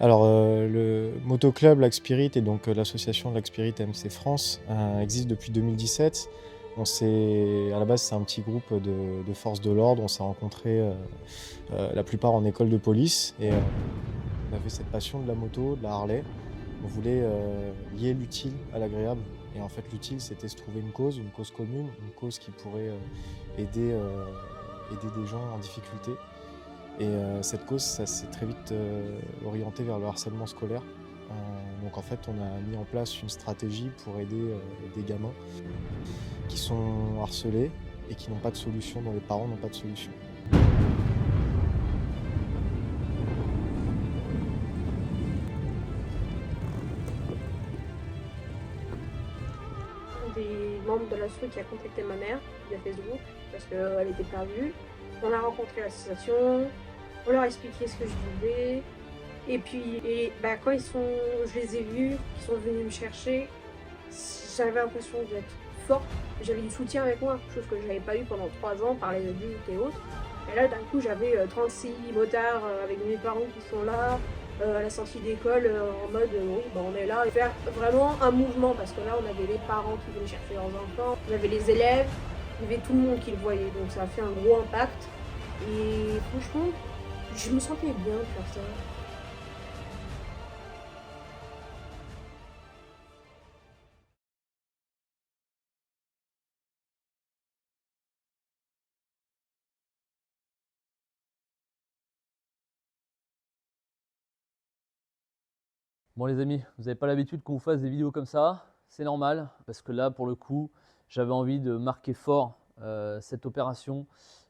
Alors, le motoclub Lac Spirit et donc l'association Lac Spirit MC France existe depuis 2017. À la base, c'est un petit groupe de forces de l'ordre. On s'est rencontrés la plupart en école de police et on avait cette passion de la moto, de la Harley. On voulait lier l'utile à l'agréable. Et en fait, l'utile, c'était se trouver une cause commune, une cause qui pourrait aider des gens en difficulté. Et cette cause, ça s'est très vite orienté vers le harcèlement scolaire. Donc en fait, on a mis en place une stratégie pour aider des gamins qui sont harcelés et qui n'ont pas de solution, dont les parents n'ont pas de solution. Des membres de l'asso qui a contacté ma mère via Facebook parce qu'elle était perdue. On a rencontré l'association, on leur a expliqué ce que je vivais. Et puis, quand je les ai vus, qu'ils sont venus me chercher, j'avais l'impression d'être forte. J'avais du soutien avec moi, chose que je n'avais pas eu pendant 3 ans par les adultes et autres. Et là, d'un coup, j'avais 36 motards avec mes parents qui sont là, à la sortie d'école, en mode oui, on est là. Et faire vraiment un mouvement, parce que là, on avait les parents qui venaient chercher leurs enfants, on avait les élèves, il y avait tout le monde qui le voyait. Donc ça a fait un gros impact. Et franchement, je me sentais bien de faire ça. Bon les amis, vous n'avez pas l'habitude qu'on vous fasse des vidéos comme ça, c'est normal, parce que là pour le coup, j'avais envie de marquer fort cette opération,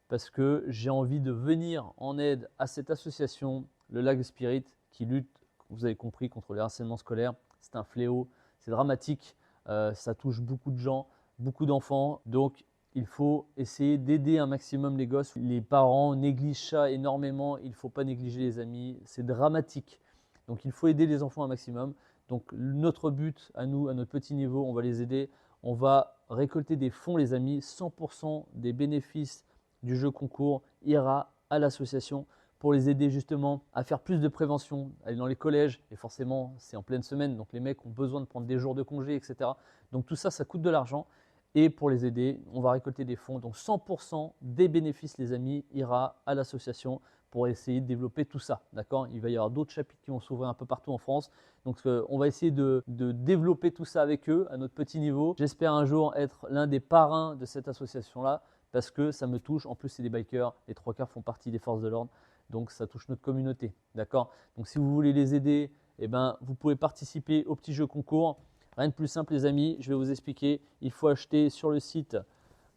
parce que j'ai envie de venir en aide à cette association, le Lac Spirit, qui lutte, vous avez compris, contre le harcèlement scolaire. C'est un fléau, c'est dramatique, ça touche beaucoup de gens, beaucoup d'enfants, donc il faut essayer d'aider un maximum les gosses. Les parents négligent ça énormément, il ne faut pas négliger les amis, c'est dramatique. Donc il faut aider les enfants un maximum. Donc notre but à nous, à notre petit niveau, on va les aider. On va récolter des fonds les amis. 100% des bénéfices du jeu concours ira à l'association pour les aider justement à faire plus de prévention, aller dans les collèges. Et forcément, c'est en pleine semaine, donc les mecs ont besoin de prendre des jours de congé, etc. Donc tout ça, ça coûte de l'argent. Et pour les aider, on va récolter des fonds. Donc 100% des bénéfices les amis ira à l'association pour essayer de développer tout ça. D'accord ? Il va y avoir d'autres chapitres qui vont s'ouvrir un peu partout en France. Donc, on va essayer de développer tout ça avec eux à notre petit niveau. J'espère un jour être l'un des parrains de cette association-là parce que ça me touche. En plus, c'est des bikers. Les 3/4 font partie des forces de l'ordre. Donc, ça touche notre communauté. D'accord ? Donc, si vous voulez les aider, eh ben, vous pouvez participer au petit jeu concours. Rien de plus simple, les amis. Je vais vous expliquer. Il faut acheter sur le site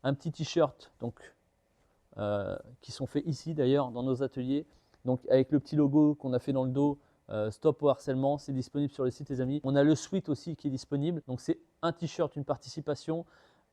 un petit t-shirt. Donc, qui sont faits ici d'ailleurs dans nos ateliers. Donc avec le petit logo qu'on a fait dans le dos, Stop au harcèlement, c'est disponible sur le site les amis. On a le sweat aussi qui est disponible. Donc c'est un t-shirt, une participation.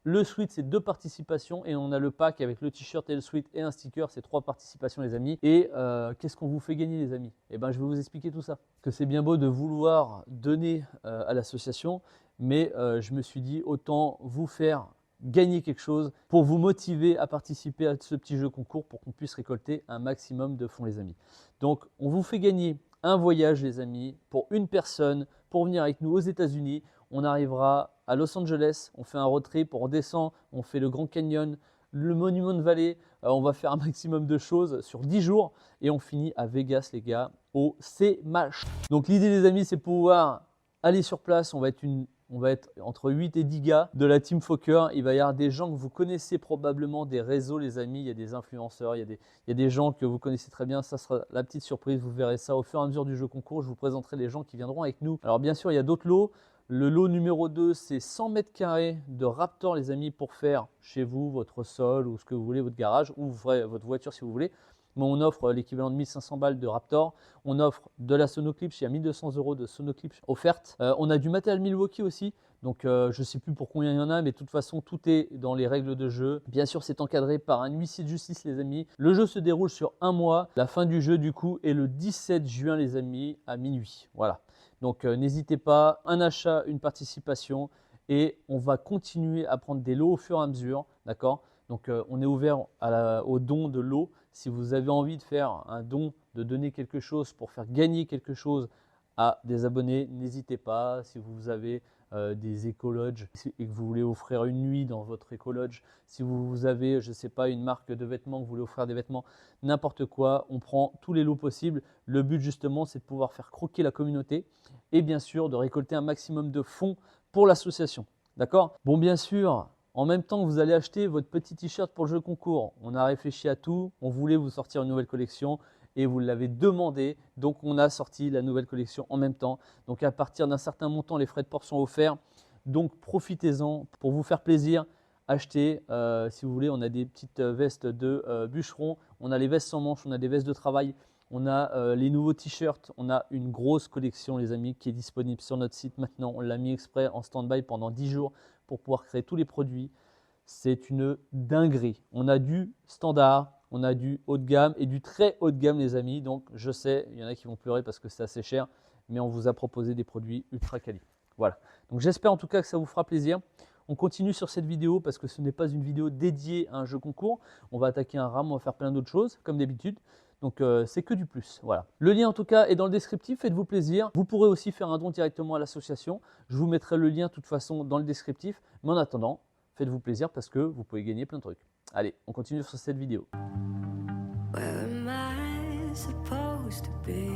Le sweat, c'est 2 participations et on a le pack avec le t-shirt et le sweat et un sticker, c'est 3 participations les amis. Et qu'est-ce qu'on vous fait gagner les amis? Eh ben, je vais vous expliquer tout ça. Que c'est bien beau de vouloir donner à l'association, mais je me suis dit autant vous faire gagner quelque chose pour vous motiver à participer à ce petit jeu concours pour qu'on puisse récolter un maximum de fonds les amis. Donc on vous fait gagner un voyage les amis pour une personne pour venir avec nous aux États-Unis. On arrivera à Los Angeles, on fait un road trip, on redescend, on fait le Grand Canyon, le Monument Valley, on va faire un maximum de choses sur 10 jours et on finit à Vegas les gars, au CMASH. Donc l'idée les amis c'est pouvoir aller sur place, on va être entre 8 et 10 gars de la Team Fokker. Il va y avoir des gens que vous connaissez probablement, des réseaux les amis, il y a des influenceurs, il y a des gens que vous connaissez très bien. Ça sera la petite surprise, vous verrez ça au fur et à mesure du jeu concours. Je vous présenterai les gens qui viendront avec nous. Alors bien sûr, il y a d'autres lots. Le lot numéro 2, c'est 100 mètres carrés de Raptor les amis pour faire chez vous votre sol ou ce que vous voulez, votre garage ou votre voiture si vous voulez. Mais on offre l'équivalent de 1500 balles de Raptor. On offre de la Sonoclip, il y a 1200 € de Sonoclip offerte. On a du matériel Milwaukee aussi. Donc je ne sais plus pour combien il y en a, mais de toute façon, tout est dans les règles de jeu. Bien sûr, c'est encadré par un huissier de justice, les amis. Le jeu se déroule sur un mois. La fin du jeu, du coup, est le 17 juin, les amis, à minuit. Voilà. Donc n'hésitez pas, un achat, une participation. Et on va continuer à prendre des lots au fur et à mesure. D'accord ? Donc on est ouvert au don de lots. Si vous avez envie de faire un don, de donner quelque chose pour faire gagner quelque chose à des abonnés. N'hésitez pas, si vous avez des écologes et que vous voulez offrir une nuit dans votre écologe, si vous avez, je ne sais pas, une marque de vêtements, que vous voulez offrir des vêtements, n'importe quoi, on prend tous les lots possibles. Le but justement, c'est de pouvoir faire croquer la communauté et bien sûr de récolter un maximum de fonds pour l'association. D'accord? Bon, bien sûr, en même temps que vous allez acheter votre petit t-shirt pour le jeu concours, on a réfléchi à tout, on voulait vous sortir une nouvelle collection et vous l'avez demandé, donc on a sorti la nouvelle collection en même temps. Donc à partir d'un certain montant, les frais de port sont offerts, donc profitez-en pour vous faire plaisir. Achetez, si vous voulez, on a des petites vestes de bûcheron, on a les vestes sans manches, on a des vestes de travail, on a les nouveaux t-shirts, on a une grosse collection les amis qui est disponible sur notre site maintenant. On l'a mis exprès en stand-by pendant 10 jours pour pouvoir créer tous les produits. C'est une dinguerie. On a du standard, on a du haut de gamme et du très haut de gamme les amis. Donc je sais, il y en a qui vont pleurer parce que c'est assez cher, mais on vous a proposé des produits ultra quali. Voilà. Donc j'espère en tout cas que ça vous fera plaisir. On continue sur cette vidéo parce que ce n'est pas une vidéo dédiée à un jeu concours. On va attaquer un RAM, on va faire plein d'autres choses comme d'habitude. Donc c'est que du plus. Voilà. Le lien en tout cas est dans le descriptif, faites-vous plaisir. Vous pourrez aussi faire un don directement à l'association. Je vous mettrai le lien de toute façon dans le descriptif. Mais en attendant, faites-vous plaisir parce que vous pouvez gagner plein de trucs. Allez, on continue sur cette vidéo. Where am I supposed to be?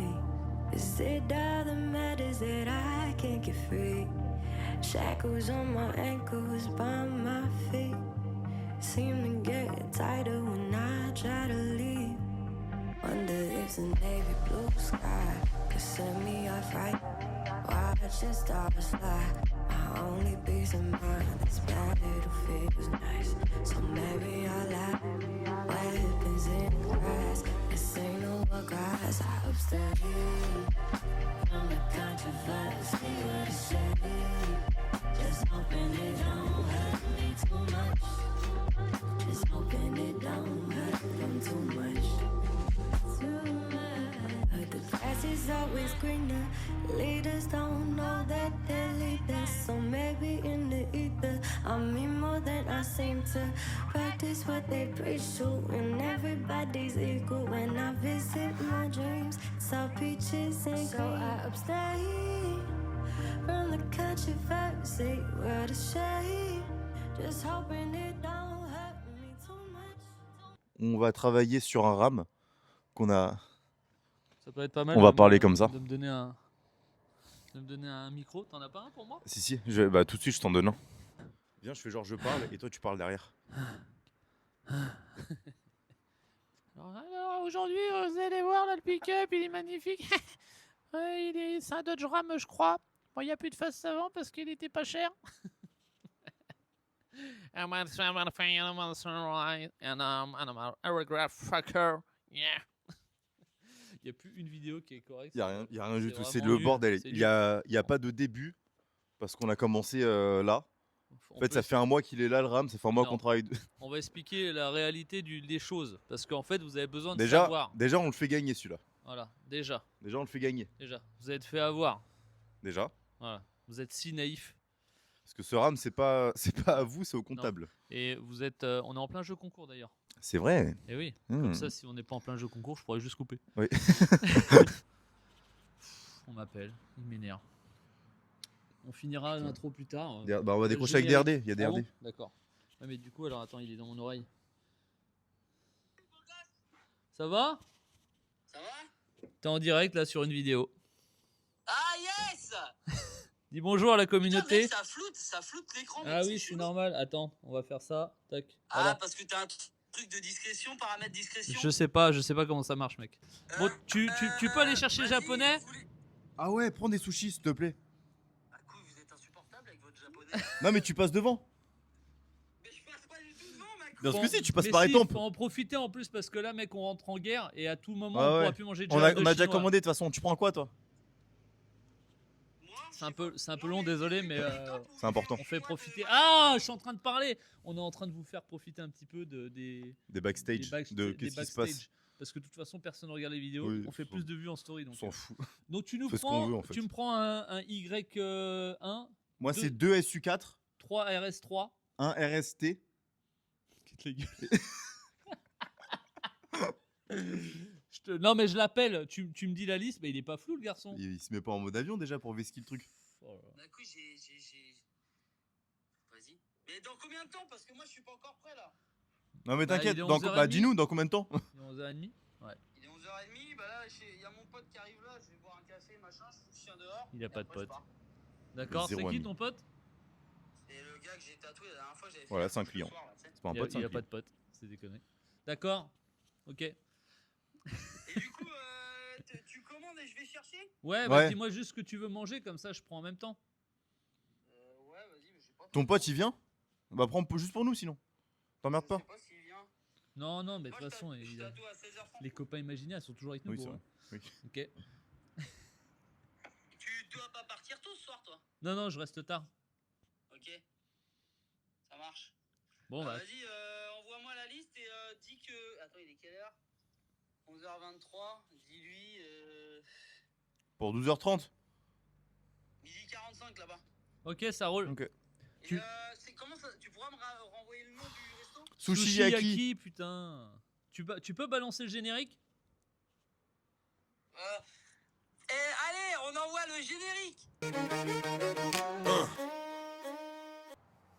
Is it all that matters that I can't get free? Shackles on my ankles, by my feet seem to get tighter when I try to leave. Wonder if the navy blue sky could set me off right. Watch the stars fly. My only peace of mind is battlefield nice. So maybe I'll lie. Weapons in the grass. This ain't no grass. I hope stay from the controversy of the shade. Just hoping it don't hurt me too much. Just hoping it don't hurt them too much. But the grass is always greener. Leaders don't know that they're leaders. So maybe in the ether, I mean more than I seem to. Practice what they preach to, and everybody's equal. When I visit my dreams, it's all peaches and so I abstain from the controversy, what a shame. Just hoping it don't hurt me too much. On va travailler sur un RAM qu'on a. Ça peut être pas mal. On va parler comme ça. De me donner un micro. T'en as pas un pour moi? Si, bah, tout de suite je t'en donne un. Viens, je fais genre je parle et toi tu parles derrière. Alors aujourd'hui, vous allez voir là, le pick-up, il est magnifique. C'est un Dodge Ram, je crois. Bon, il n'y a plus de face avant parce qu'il était pas cher. I'm a fucker. Yeah. Il n'y a plus une vidéo qui est correcte. Il y a rien du tout, c'est vraiment le nul, bordel. c'est Il y a pas de début parce qu'on a commencé là. En fait, ça fait un mois qu'il est là le RAM, ça fait un mois Non. qu'on travaille. On va expliquer la réalité des choses parce qu'en fait, vous avez besoin de savoir. Déjà, on le fait gagner celui-là. Voilà, déjà, Déjà, on le fait gagner. vous êtes fait avoir. Déjà. Voilà, vous êtes si naïf. Parce que ce RAM, c'est pas à vous, c'est au comptable. Et vous êtes, on est en plein jeu concours d'ailleurs. C'est vrai. Et oui, comme ça, si on n'est pas en plein jeu concours, je pourrais juste couper. Oui. On m'appelle, il m'énerve. On finira l'intro plus tard. Bah, on va décrocher avec générique. DRD. Il y a Ah DRD. bon, d'accord. Ouais, mais du coup, alors attends, il est dans mon oreille. Ça va? Ça va? T'es en direct là sur une vidéo. Ah yes! Dis bonjour à la Putain, communauté. mec, ça floute l'écran. Ah mec, oui, c'est chelou. normal. Attends, on va faire ça. Tac. Ah, Voilà. parce que t'as un truc de discrétion, paramètre discrétion. Je sais pas comment ça marche, mec. Bon, tu peux aller chercher le vas-y, japonais? vous voulez- Ah ouais, prends des sushis s'il te plaît. Ah, cool, vous êtes insupportable avec votre japonais. Non mais tu passes devant. Mais je passe pas du tout devant, mec. Parce que si, tu passes Mais par si, étampes. faut en profiter en plus parce que là, mec, on rentre en guerre et à tout moment, Ah on ouais. pourra plus manger de On a de déjà chinois. commandé de toute façon. Tu prends quoi toi? Moi, C'est un peu long, désolé, mais C'est important. on fait profiter. Ah, je suis en train de parler. On est en train de vous faire profiter un petit peu des Des backstage. De des qu'est-ce qui se passe? backstage. Parce que de toute façon, personne ne regarde les vidéos. Oui, on fait plus de vues en story. On Donc, s'en fout. donc tu nous fait ce qu'on prends, veut, en fait. tu me prends un Y1, Moi Deux. c'est 2 SU4, 3 RS3. 1 RST. Quitte la gueule. Je Non, mais je l'appelle. Tu me dis la liste, mais il est pas flou, le garçon. Il se met pas en mode avion déjà pour vesquiller le truc. Oh là là. D'un coup, Vas-y. Mais dans combien de temps? Parce que moi, je suis pas encore prêt là. Non mais Bah, t'inquiète, il est 11h30. dis-nous dans combien de temps? Il est 11h30. Il est 11h30. Bah là, il y a mon pote qui arrive là. Je vais boire un café, machin. Je fous le chien dehors. Il a et pas de après, je pote. pars. D'accord, c'est Zéro qui ami. ton pote? C'est le gars que j'ai tatoué la dernière fois. J'avais fait Voilà, la c'est un coupe le client. soir, là, tu sais. C'est pas un pote, c'est Il un a pas client. de pote, c'est déconné. D'accord, ok. Et du coup, tu commandes et je vais chercher? Ouais, Ouais. dis-moi juste ce que tu veux manger, comme ça je prends en même temps. Ouais, vas-y, mais je sais pas. Ton pote il vient? Bah prends juste pour nous sinon. T'emmerdes Je pas. sais pas s'il vient. Non, mais de Moi, toute façon, je tatoue à 16h30. les copains imaginaires sont toujours avec nous. Oui, gros, c'est hein. vrai. Oui. Ok. Tu dois pas partir tôt ce soir, toi? Non, je reste tard. Ok. Ça marche. Bon, bah, Vas-y, envoie-moi la liste et dis que. Attends, il est quelle heure? 11h23. Dis-lui. Pour 12h30. Midi 45 là-bas. ok, ça roule. Ok. Et Tu- c'est comment ça? Tu pourras me renvoyer le nom du resto? Sushi Yaki. putain. Tu peux balancer le générique? Allez, on envoie le générique.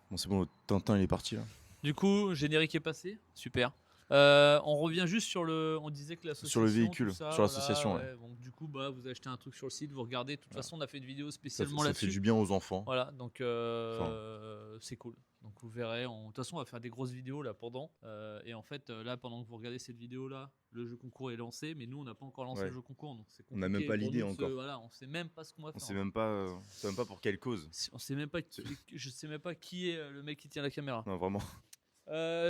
Bon c'est bon, le Tintin il est parti là. Du coup, générique est passé. Super. On revient juste sur le. On disait que l'association. Sur le véhicule, tout ça, sur l'association, voilà, Donc, du coup, bah, vous achetez un truc sur le site, vous regardez. De toute façon, on a fait une vidéo Ça, spécialement ça fait là-dessus. du bien aux enfants. Voilà, donc c'est cool. Donc vous verrez, de toute façon on va faire des grosses vidéos là pendant. Et en fait là pendant que vous regardez cette vidéo là, le jeu concours est lancé, mais nous on n'a pas encore lancé Ouais. le jeu concours, donc c'est On n'a même compliqué pas pour l'idée nous de encore. voilà, on sait même pas ce qu'on va On faire. sait même pas pour quelle cause. On sait même pas je sais même pas qui est le mec qui tient la caméra. Non vraiment.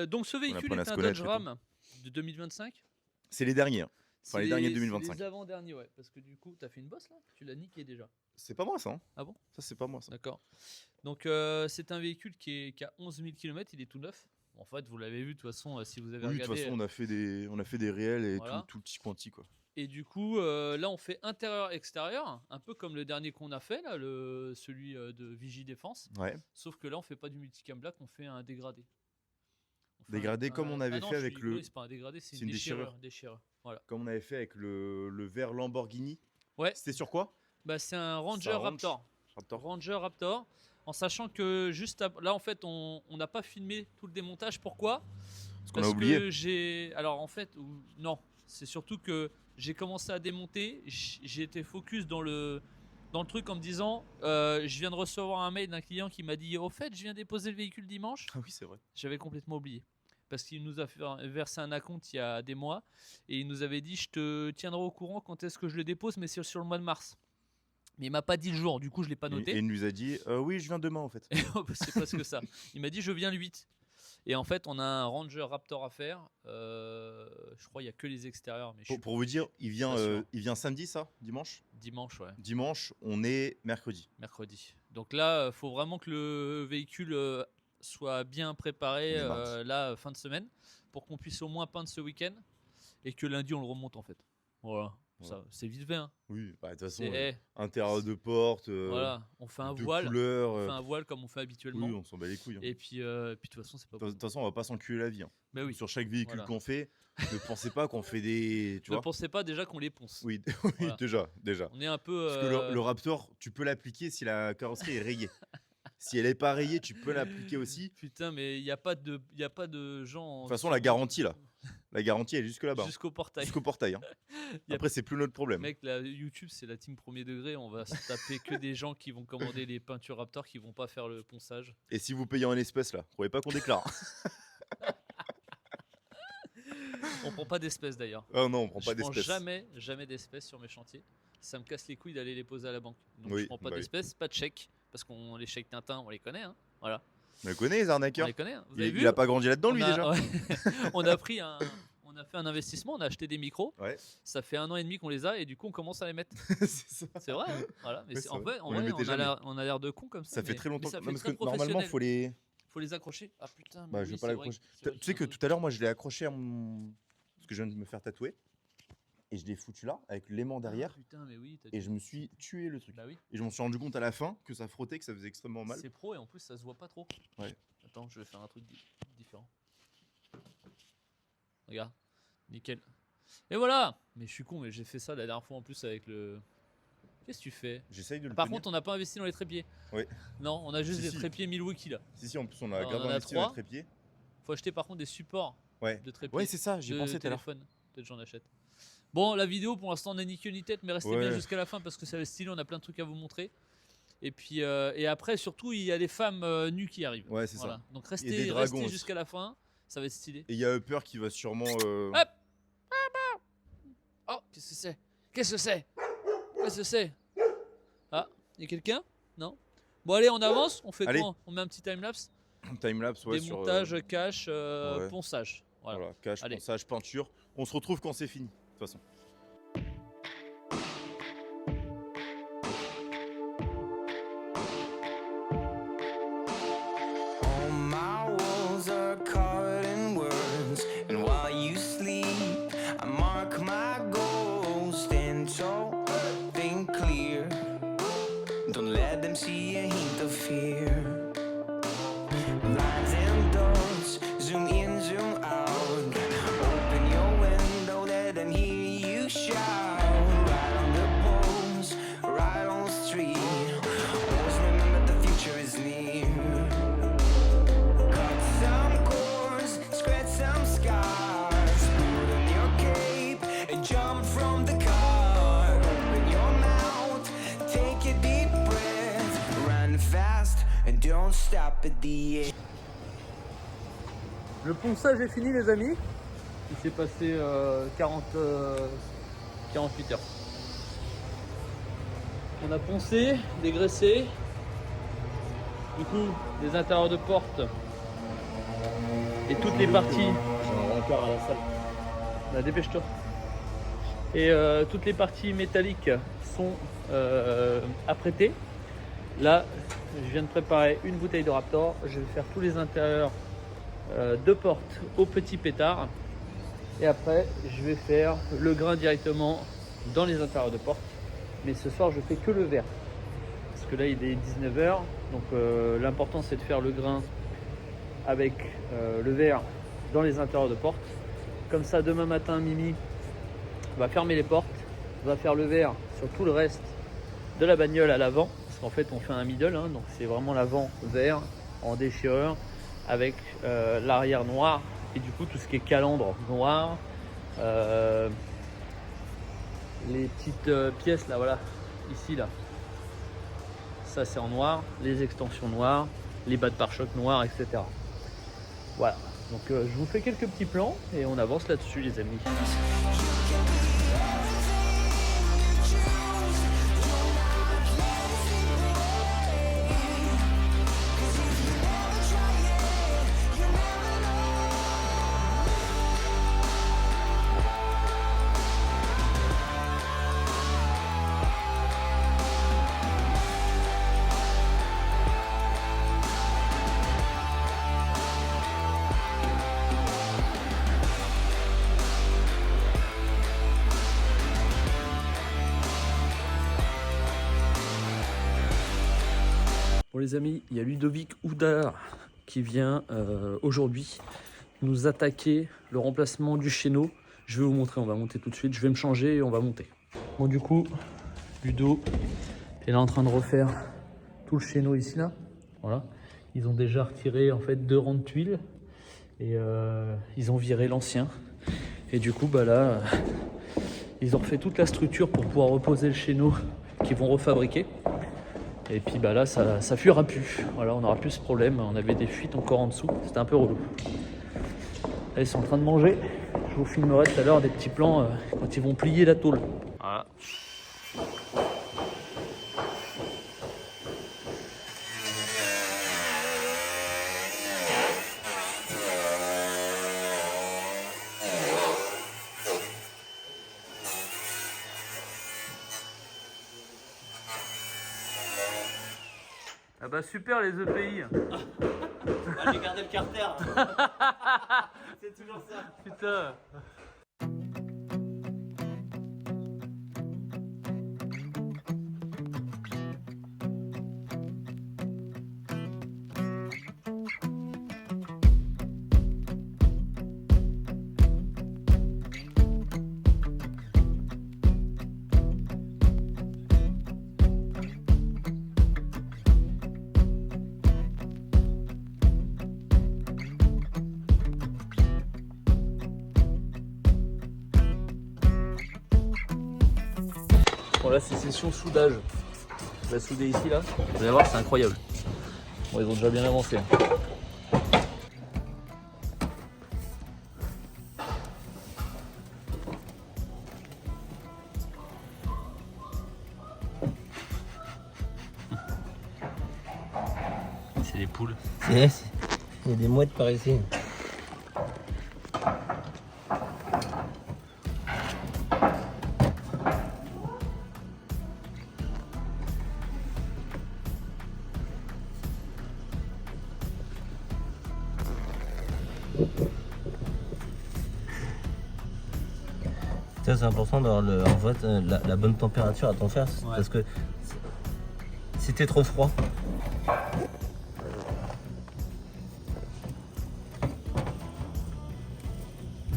Donc ce véhicule apprenne à est se un connaître Dodge et tout. Ram de 2025. C'est les derniers. Enfin C'est les derniers c'est 2025. Les avant-derniers, ouais, parce que du coup t'as fait une bosse là, tu l'as niqué déjà. C'est pas moi ça. Hein. Ah bon? Ça c'est pas moi ça. D'accord. Donc c'est un véhicule qui a 11 000 km, il est tout neuf. En fait, vous l'avez vu de toute façon si vous avez Oui, de toute regardé. façon on a fait des réels et Voilà. tout le petit pointy quoi. Et du coup, là, on fait intérieur-extérieur, un peu comme le dernier qu'on a fait, là, celui de Vigie Défense. Ouais. Sauf que là, on fait pas du multicam black, on fait un dégradé. On fait Dégradé comme on avait non, fait je avec suis le- désolé, c'est pas un dégradé, c'est une déchirure. Voilà. Comme on avait fait avec le vert Lamborghini. Ouais. C'était sur quoi? Bah, c'est un Ranger C'est un Range. Raptor. Raptor. Ranger Raptor. En sachant que juste là, en fait, on n'a pas filmé tout le démontage. Pourquoi? Parce qu'on a oublié. que j'ai. Alors en fait, non, c'est surtout que j'ai commencé à démonter. J'ai été focus dans le truc en me disant je viens de recevoir un mail d'un client qui m'a dit au fait, je viens déposer le véhicule dimanche. Ah oui c'est vrai. J'avais complètement oublié. Parce qu'il nous a versé un acompte il y a des mois et il nous avait dit je te tiendrai au courant quand est-ce que je le dépose, mais c'est sur le mois de mars. Mais il m'a pas dit le jour, du coup je l'ai pas noté. Et il nous a dit oui je viens demain en fait. C'est presque ça. Il m'a dit je viens le 8. Et en fait, on a un Ranger Raptor à faire. Je crois qu'il n'y a que les extérieurs. Mais Pour vous dire, il Pas sûr. vient samedi ça, dimanche. dimanche, ouais, Dimanche, on est mercredi. mercredi. Donc là, il faut vraiment que le véhicule soit bien préparé On est mardi. là, fin de semaine, pour qu'on puisse au moins peindre ce week-end. Et que lundi, on le remonte en fait. Voilà. Voilà. Ça, c'est vite fait. Hein. Oui, bah, de toute façon, C'est- intérieur de porte, voilà. On fait un de voile. couleurs. On fait un voile comme on fait habituellement. Oui, on s'en bat les couilles. Hein. Et puis, de toute façon, c'est pas De bon. toute façon, on va pas s'enculer la vie. Hein. Mais oui. Sur chaque véhicule Voilà. qu'on fait, ne pensez pas qu'on fait des. Tu Ne vois pensez pas déjà qu'on les ponce. Oui, Voilà. déjà. On est un peu. Parce que le Raptor, tu peux l'appliquer si la carrosserie est rayée. Si elle est pas rayée, tu peux l'appliquer aussi. Putain, mais il n'y a pas de gens. De toute façon, la garantie là. La garantie elle est jusque là-bas. Jusqu'au portail. Jusqu'au portail. Hein. Y a- Après, c'est plus notre problème. Mec, la YouTube, c'est la team premier degré. On va se taper que des gens qui vont commander les peintures Raptor qui vont pas faire le ponçage. Et si vous payez en espèces là, croyez pas qu'on déclare. On prend pas d'espèces d'ailleurs. Ah non, on prend Je pas prends d'espèces. jamais d'espèces sur mes chantiers. Ça me casse les couilles d'aller les poser à la banque. Donc Oui, je prends pas bah oui. d'espèces, pas de chèques. Parce qu'on les chèques Tintin, on les connaît. Hein. Voilà. On les connaît les On arnaqueurs. les connaît. Hein. Vous avez vu Il a pas grandi là-dedans On lui a- déjà. ouais. On a pris on a fait un investissement, on a acheté des micros. Ouais, Ça fait 1 an et demi qu'on les a et du coup on commence à les mettre. c'est ça. C'est vrai. Hein. Voilà. Mais Ouais, c'est- c'est en vrai. vrai, On les mettait jamais. on a l'air de con comme ça. Ça fait mais- très longtemps. mais ça Non, fait parce très que normalement, professionnel. faut les. les accrocher. Ah putain. Bah, mais je oui, vais pas c'est vrai l'accrocher. que- c'est vrai Tu sais que j'ai un tout à l'heure, moi, je l'ai accroché à mon. Parce que je viens de me faire tatouer. Et je l'ai foutu là, avec l'aimant truc. derrière. Ah, putain, mais oui. t'as Et dit- je me suis tué le truc. Bah oui. Et je m'en suis rendu compte à la fin que ça frottait, que ça faisait extrêmement mal. C'est pro et en plus ça se voit pas trop. Ouais. Attends, je vais faire un truc différent. Regarde, nickel. Et voilà. Mais je suis con, mais j'ai fait ça la dernière fois en plus avec le... Qu'est-ce que tu fais? J'essaye de le Par tenir. contre, on n'a pas investi dans les trépieds. Oui. Non, on a juste Si, des si. trépieds Milwaukee là. Si, en plus, on a Alors, grave on en a investi dans les 3. trépieds. Faut acheter par contre des supports Ouais. de trépieds. Ouais, c'est ça, j'y de pensais tout à l'heure. téléphone. Peut-être j'en achète. Bon, la vidéo pour l'instant n'a ni queue ni tête, mais restez Ouais. bien jusqu'à la fin parce que ça va être stylé, on a plein de trucs à vous montrer. Et puis et après surtout il y a des femmes nues qui arrivent. Ouais, c'est Voilà. ça. Donc Et des restez, dragons restez aussi. jusqu'à la fin, ça va être stylé. Et il y a Upper qui va sûrement. Hop. Oh, qu'est-ce que c'est? Qu'est-ce que c'est? Qu'est-ce que c'est? Ah, il y a quelqu'un? Non? Bon allez, on avance, on fait Allez. quoi? On met un petit timelapse? Timelapse, ouais. Démontage, cache, ouais. ponçage. Voilà. Voilà, cache, Allez. ponçage, peinture. On se retrouve quand c'est fini, de toute façon. All my walls are covered in words, and while you sleep, I mark my goals. Stand tall, think clear. Don't let them see a hint of fear. Lines and dots, zoom in, zoom out. Open your window, let them hear you shout. Right on the poles, right on the street. Always remember the future is near. Cut some cords, scratch some scars. Put on your cape and jump from the car. Open your mouth, take a deep breath. Run fast and don't stop at the end. Le ponçage est fini les amis. Il s'est passé 48 heures. On a poncé, dégraissé. Du coup, les intérieurs de porte et toutes les parties. J'ai un rencard à la salle. Bah, dépêche-toi. Et toutes les parties métalliques sont apprêtées. Là, je viens de préparer une bouteille de Raptor. Je vais faire tous les intérieurs de porte au petit pétard. Et après, je vais faire le grain directement dans les intérieurs de porte. Mais ce soir, je fais que le verre. Parce que là, il est 19h. Donc l'important, c'est de faire le grain avec le verre dans les intérieurs de porte. Comme ça, demain matin, Mimi va fermer les portes, va faire le verre sur tout le reste de la bagnole à l'avant. Parce qu'en fait, on fait un middle, hein, donc c'est vraiment l'avant vert en déchireur avec l'arrière noir. Et du coup, tout ce qui est calandre noir. Les petites pièces là, voilà, ici là. Ça, c'est en noir. Les extensions noires, les bas de pare-choc noirs, etc. Voilà. Donc je vous fais quelques petits plans et on avance là-dessus les amis. Bon les amis, il y a Ludovic Houdard qui vient aujourd'hui nous attaquer le remplacement du chéneau. Je vais vous montrer, on va monter tout de suite. Je vais me changer et on va monter. Bon du coup, Ludo est là en train de refaire tout le chéneau ici là. Voilà. Ils ont déjà retiré en fait 2 rangs de tuiles et ils ont viré l'ancien. Et du coup bah là, ils ont refait toute la structure pour pouvoir reposer le chéneau qu'ils vont refabriquer. Et puis bah là ça fuira plus. Voilà, on n'aura plus ce problème. On avait des fuites encore en dessous. C'était un peu relou. Là, ils sont en train de manger. Je vous filmerai tout à l'heure des petits plans quand ils vont plier la tôle. Voilà. Ah bah super les EPI. Ah, j'ai gardé le carter. C'est toujours ça. Putain. Bon là c'est session soudage. On va souder ici là. Vous allez voir c'est incroyable. Bon ils ont déjà bien avancé. C'est les poules. Yes. Il y a des mouettes par ici. Ça, c'est important d'avoir en fait, la bonne température à ton fer, parce que si t'es trop froid,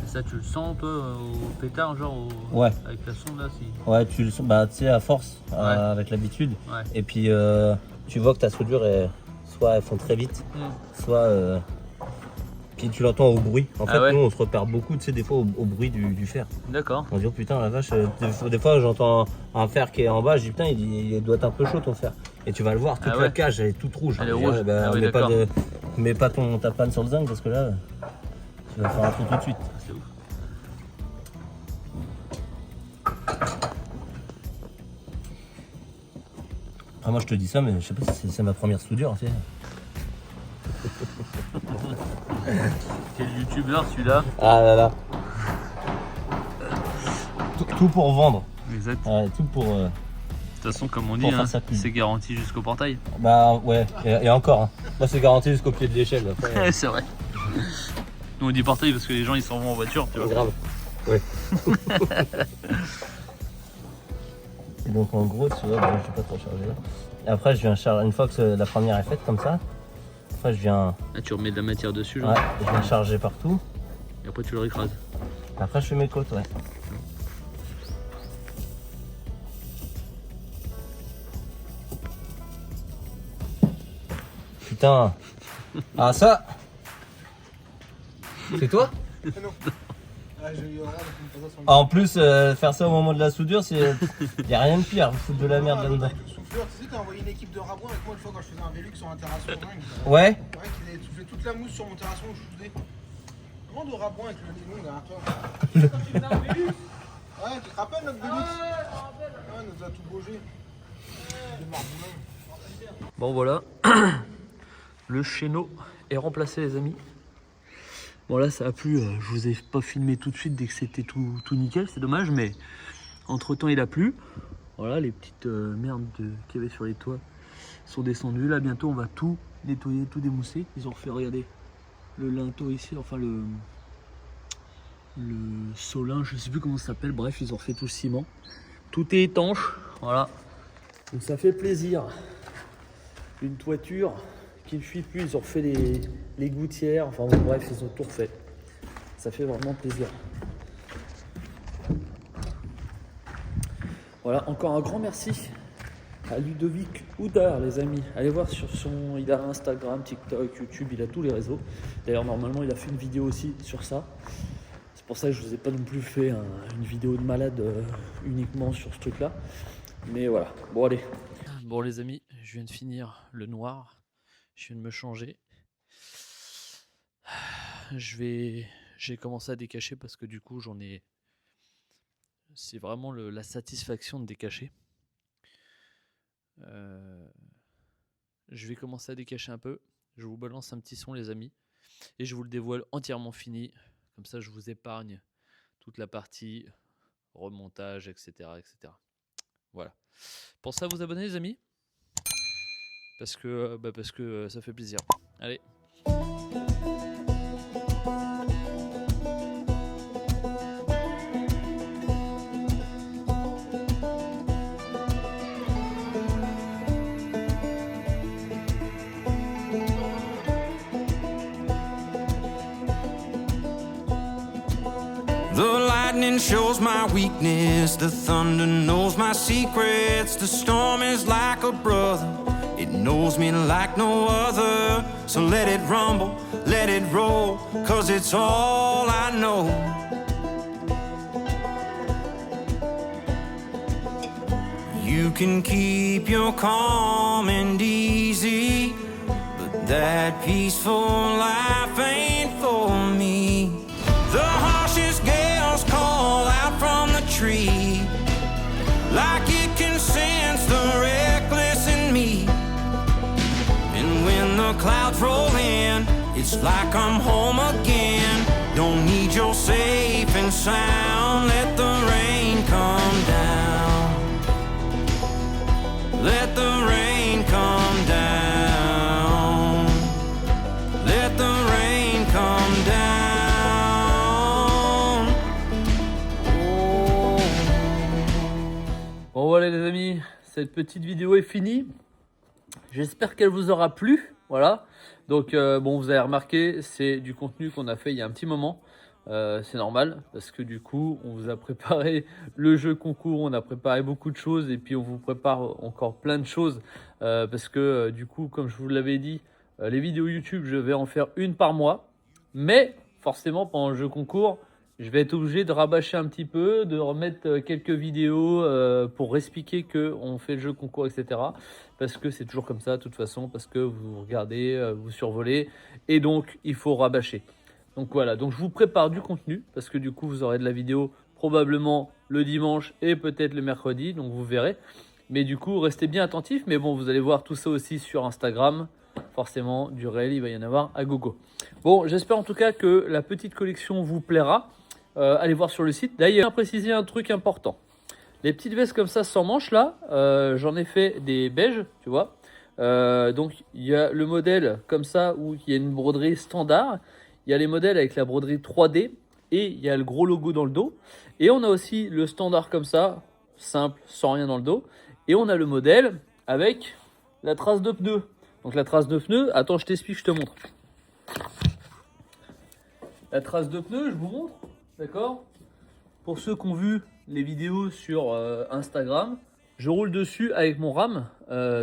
Ça tu le sens un peu au pétard genre ouais, avec la sonde là si. ouais, tu le sens, bah tu sais à force, avec l'habitude, Ouais. et puis tu vois que ta soudure, soit elles font très vite, soit puis tu l'entends au bruit. En fait, ouais. nous on se repère beaucoup, tu sais, des fois au bruit du fer. D'accord. On se dit oh putain la vache, des fois j'entends un fer qui est en bas, je dis putain il doit être un peu chaud ton fer. Et tu vas le voir, toute la cage elle est toute rouge. Elle est rouge. Bah, Ah oui, mets pas ta panne sur le zinc parce que là tu vas faire un trou tout de suite. C'est ouf. Après moi je te dis ça mais je sais pas si c'est ma première soudure. Tu sais. Quel youtubeur celui-là. Ah là là. Tout pour vendre. Exact. Ouais, tout pour. De toute façon comme on dit, hein, c'est garanti jusqu'au portail. Bah ouais, et encore. Hein. Moi c'est garanti jusqu'au pied de l'échelle. Après, c'est vrai. Nous on dit portail parce que les gens ils s'en vont en voiture, tu vois. Grave. Ouais. Et donc en gros, tu vois, bon, je vais pas trop charger là. Et après je viens charger, une fois que la première est faite comme ça, après je viens. Là tu remets de la matière dessus, genre. Ouais, je viens charger partout. Et après tu le écrases. Après je fais mes côtes, ouais. Putain. Ah ça. C'est toi? Non. Ah, j'ai eu En plus, faire ça au moment de la soudure, c'est. Y a rien de pire, foutre de la merde là-dedans. Avec le souffleur, tu sais, t'as envoyé une équipe de rabouins avec moi une fois quand je faisais un Vélux sur un terrasson dingue. Ouais. Ouais, qu'ils avaient soufflé toute la mousse sur mon terrasson où je soudais. Comment de rabouins avec le nez long derrière toi? Quand tu faisais un Vélux? Ouais, tu te rappelles notre Vélux? Ouais, nous a tout bougé. Bon voilà. Le chéneau est remplacé les amis. Bon là ça a plu, je vous ai pas filmé tout de suite dès que c'était tout nickel, c'est dommage, mais entre temps il a plu. Voilà les petites merdes qu'il y avait sur les toits sont descendues. Là bientôt on va tout nettoyer, tout démousser. Ils ont refait, regardez, le linteau ici, enfin le solin, je sais plus comment ça s'appelle, bref ils ont refait tout le ciment. Tout est étanche, voilà. Donc ça fait plaisir. Une toiture qui ne fuit plus, ils ont refait les gouttières, enfin bon, bref, ils ont tout refait. Ça fait vraiment plaisir. Voilà, encore un grand merci à Ludovic Houdard, les amis. Allez voir sur il a Instagram, TikTok, YouTube, il a tous les réseaux. D'ailleurs, normalement, il a fait une vidéo aussi sur ça. C'est pour ça que je vous ai pas non plus fait une vidéo de malade uniquement sur ce truc-là. Mais voilà, bon allez. Bon les amis, je viens de finir le noir. Je viens de me changer. J'ai commencé à décacher parce que du coup c'est vraiment la satisfaction de décacher. Je vais commencer à décacher un peu. Je vous balance un petit son les amis. Et je vous le dévoile entièrement fini. Comme ça je vous épargne toute la partie remontage, etc. etc. Voilà. Pensez à vous abonner les amis. Parce que ça fait plaisir. Allez. The lightning shows my weakness, the thunder knows my secrets, the storm is like a brother, it knows me like no other. So let it rumble, let it roll, 'cause it's all I know. You can keep your calm and easy, but that peaceful life ain't for me. The harshest gales call out from the tree, like it can sense the reckless in me. And when the clouds roll in, it's like I'm home again. Don't need your safe and sound. Let the rain come down. Let the rain come down. Let the rain come down. Oh. Bon voilà les amis, cette petite vidéo est finie. J'espère qu'elle vous aura plu. Voilà. Donc bon, vous avez remarqué, c'est du contenu qu'on a fait il y a un petit moment. C'est normal parce que du coup, on vous a préparé le jeu concours, on a préparé beaucoup de choses et puis on vous prépare encore plein de choses parce que du coup, comme je vous l'avais dit, les vidéos YouTube, je vais en faire une par mois. Mais forcément, pendant le jeu concours, je vais être obligé de rabâcher un petit peu, de remettre quelques vidéos pour expliquer qu'on fait le jeu concours, etc. Parce que c'est toujours comme ça, de toute façon, parce que vous regardez, vous survolez, et donc il faut rabâcher. Donc voilà, donc je vous prépare du contenu, parce que du coup vous aurez de la vidéo probablement le dimanche et peut-être le mercredi, donc vous verrez. Mais du coup, restez bien attentifs, mais bon, vous allez voir tout ça aussi sur Instagram. Forcément, du réel, il va y en avoir à gogo. Bon, j'espère en tout cas que la petite collection vous plaira. Allez voir sur le site. D'ailleurs, je tiens à préciser un truc important. Les petites vestes comme ça sans manches là, j'en ai fait des beiges, tu vois. Donc il y a le modèle comme ça où il y a une broderie standard. Il y a les modèles avec la broderie 3D et il y a le gros logo dans le dos. Et on a aussi le standard comme ça, simple, sans rien dans le dos. Et on a le modèle avec la trace de pneu. Donc la trace de pneu, attends, je t'explique, je te montre. La trace de pneu, je vous montre. D'accord. Pour ceux qui ont vu les vidéos sur Instagram, je roule dessus avec mon RAM.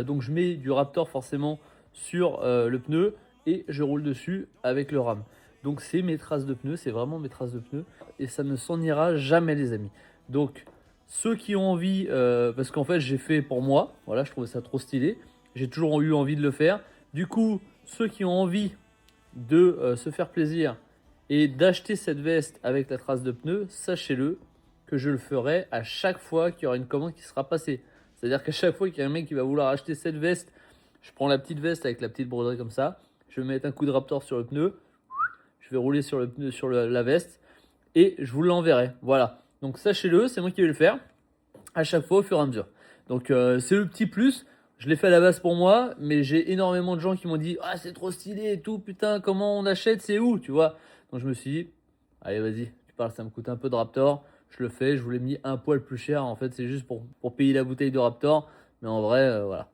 Donc je mets du Raptor forcément sur le pneu et je roule dessus avec le RAM. Donc c'est mes traces de pneus, c'est vraiment mes traces de pneus. Et ça ne s'en ira jamais les amis. Donc ceux qui ont envie, parce qu'en fait j'ai fait pour moi, voilà, je trouvais ça trop stylé. J'ai toujours eu envie de le faire. Du coup, ceux qui ont envie de se faire plaisir et d'acheter cette veste avec la trace de pneu, sachez-le que je le ferai à chaque fois qu'il y aura une commande qui sera passée. C'est-à-dire qu'à chaque fois qu'il y a un mec qui va vouloir acheter cette veste, je prends la petite veste avec la petite broderie comme ça, je vais mettre un coup de Raptor sur le pneu, je vais rouler sur le pneu, sur la veste et je vous l'enverrai. Voilà. Donc sachez-le, c'est moi qui vais le faire à chaque fois au fur et à mesure. Donc c'est le petit plus. Je l'ai fait à la base pour moi, mais j'ai énormément de gens qui m'ont dit « Ah, c'est trop stylé et tout, putain, comment on achète, c'est où ?» Tu vois. Donc je me suis dit « Allez, vas-y, tu parles, ça me coûte un peu de Raptor. » Je le fais, je vous l'ai mis un poil plus cher. En fait, c'est juste pour payer la bouteille de Raptor. Mais en vrai, voilà.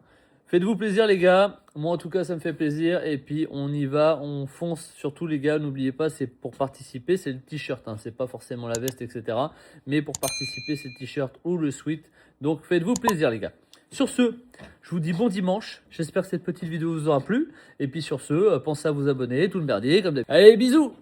Faites-vous plaisir, les gars. Moi, en tout cas, ça me fait plaisir. Et puis, on y va, on fonce. Surtout, les gars, n'oubliez pas, c'est pour participer. C'est le t-shirt, hein. C'est pas forcément la veste, etc. Mais pour participer, c'est le t-shirt ou le sweat. Donc, faites-vous plaisir, les gars. Sur ce, je vous dis bon dimanche. J'espère que cette petite vidéo vous aura plu. Et puis sur ce, pensez à vous abonner, tout le merdier comme d'habitude. Allez, bisous!